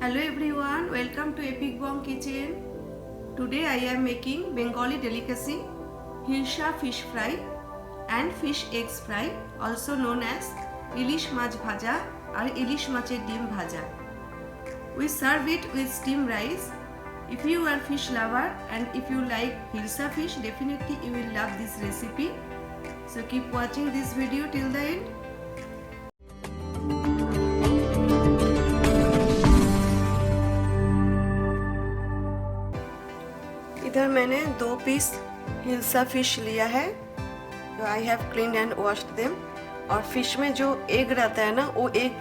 Hello everyone, welcome to Epic Bomb Kitchen. Today I am making Bengali delicacy Hilsa fish fry and fish eggs fry, also known as Ilish Mach Bhaja or Ilish Macher Dim Bhaja. We serve it with steamed rice. If you are fish lover and if you like Hilsa fish, definitely you will love this recipe. So keep watching this video till the end. इधर मैंने 2 piece hilsa fish लिया है, जो I have clean and washed them. और fish में जो egg रहता है ना, वो एग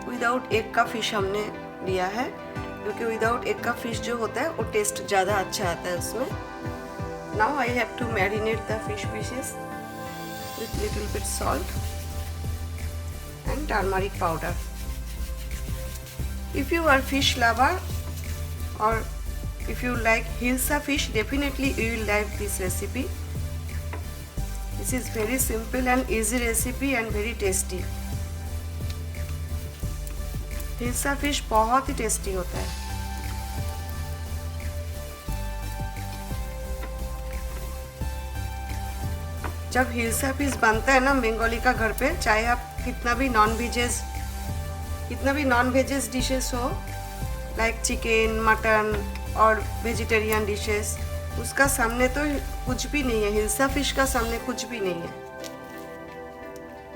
विदाउट एग का फिश हमने लिया है, क्योंकि विदाउट एग का फिश जो होता है वो टेस्ट ज़्यादा अच्छा आता है उसमें। Now I have to marinate the fish pieces with little bit salt and turmeric powder. If you are fish lover or if you like Hilsa fish, definitely you will like this recipe. This is very simple and easy recipe and very tasty. Hilsa fish बहुत ही tasty होता है। जब hilsa fish बनता है ना बंगाली का घर पे, चाहे आप कितना भी नॉन वेजेस डिशेस हो, लाइक चिकन, मटन और वेजिटेरियन डिशेस, उसका सामने तो कुछ भी नहीं है, हिल्सा फिश का सामने कुछ भी नहीं है।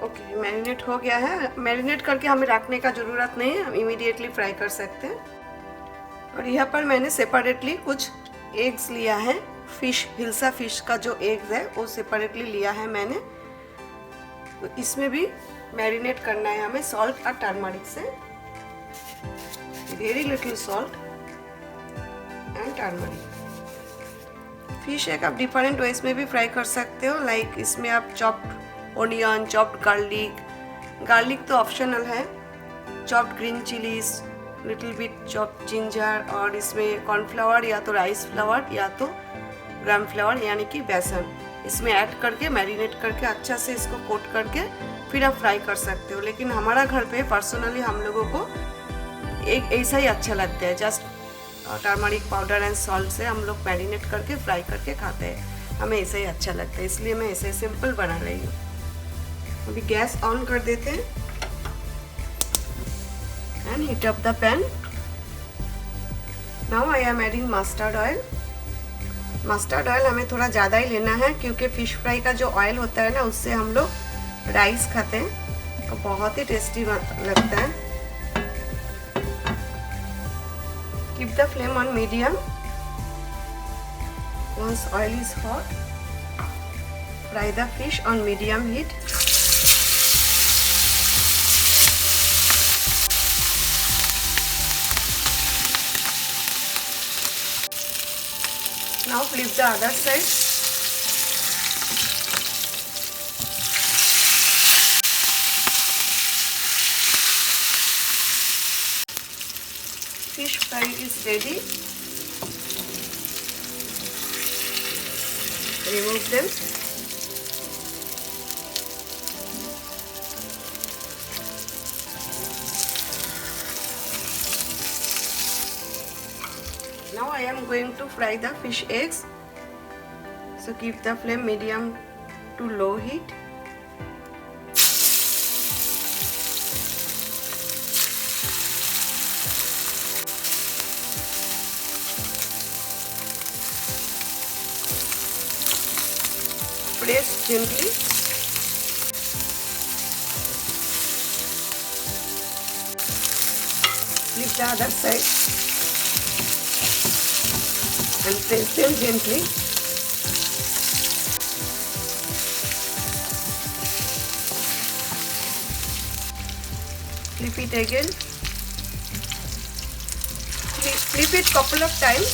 ओके, मैरिनेट हो गया है। मैरिनेट करके हमें रखने का ज़रूरत नहीं है, हम इमीडिएटली फ्राई कर सकते हैं। और यहाँ पर मैंने सेपरेटली कुछ एग्स लिया है, हिल्सा फिश का जो एग्स है वो सेपरेटली लिया है मैंने। तो इसमें भी मैरिनेट करना है हमें सॉल्ट और टर्मरिक से, very little salt and turmeric. Fish एक आप डिफरेंट वेज में भी फ्राई कर सकते हो, लाइक इसमें आप चॉप्ड ओनियन, चॉप्ड गार्लिक तो ऑप्शनल है, chopped green chillies, little bit chopped ginger, और इसमें कॉर्नफ्लावर या तो राइस फ्लावर या तो ग्राम फ्लावर यानी कि बेसन, इसमें ऐड करके मैरिनेट करके अच्छा से इसको कोट करके फिर आप फ्राई कर सकते हो। लेकिन हमारा घर पे पर्सनली हम लोगों को एक ऐसा ही अच्छा लगता है, just turmeric powder and salt से हम लोग मैरिनेट करके फ्राई करके खाते हैं, हमें ऐसा ही अच्छा लगता है, इसलिए मैं ऐसे सिंपल बना रही हूँ। अभी गैस ऑन कर देते हैं and heat up the pan. Now I am adding mustard oil. Mustard oil हमें थोड़ा ज़्यादा ही लेना है, क्योंकि फिश फ्राई का जो ऑयल होता है ना, उससे हम लोग राइस खाते हैं तो बहुत ही टेस्टी लगता है। Keep the flame on medium. Once oil is hot, fry the fish on medium heat. Now flip the other side. Fish fry is ready. Remove them. Now I am going to fry the fish eggs. So keep the flame medium to low heat. Press gently. Flip the other side and press them gently. Flip it again. Flip it couple of times,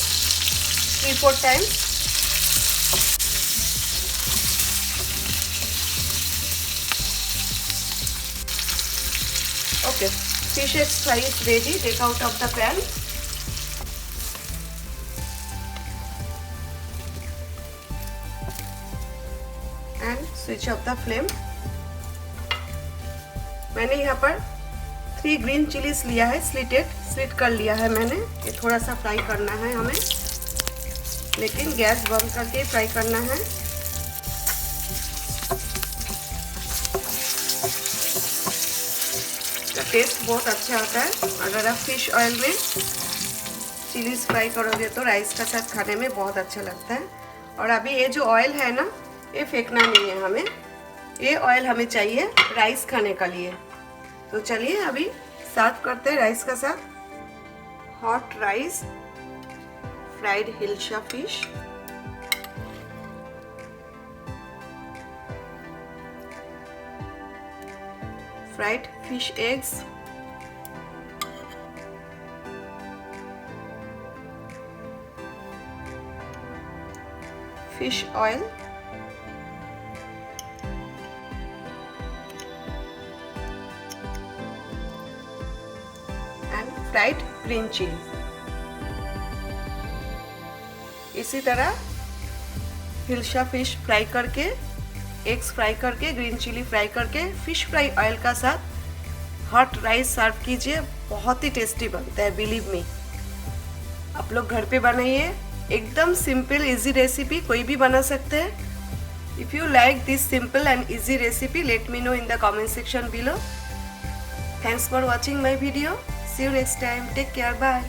3-4 times. Okay, fish eggs fry is ready. Take out of the pan. And switch off the flame. मैंने यहाँ पर 3 green chillies लिया है, slit कर लिया है मैंने। ये थोड़ा सा फ्राई करना है हमें, लेकिन गैस बंद करके फ्राई करना है। इसका टेस्ट बहुत अच्छा आता है। अगर आप फिश ऑयल में चिलीज फ्राई करोगे तो राइस के साथ खाने में बहुत अच्छा लगता है। और अभी ये जो ऑयल है ना, ये फेंकना नहीं है हमें, ये ऑयल हमें चाहिए राइस खाने के लिए। तो चलिए अभी सर्व करते हैं राइस के साथ। Hot rice, fried hilsa fish, fried fish eggs, fish oil, and fried green chili। इसी तरह हिल्सा फिश फ्राई करके, एग्स फ्राई करके, ग्रीन चिली फ्राई करके, फिश फ्राई ऑयल का साथ हॉट राइस सर्व कीजिए। बहुत ही टेस्टी बनता है, बिलीव मी। आप लोग घर पे बनाइए, एकदम सिंपल इजी रेसिपी, कोई भी बना सकते हैं। If you like this simple and easy recipe, let me know in the comment section below. Thanks for watching my video. See you next time. Take care, bye.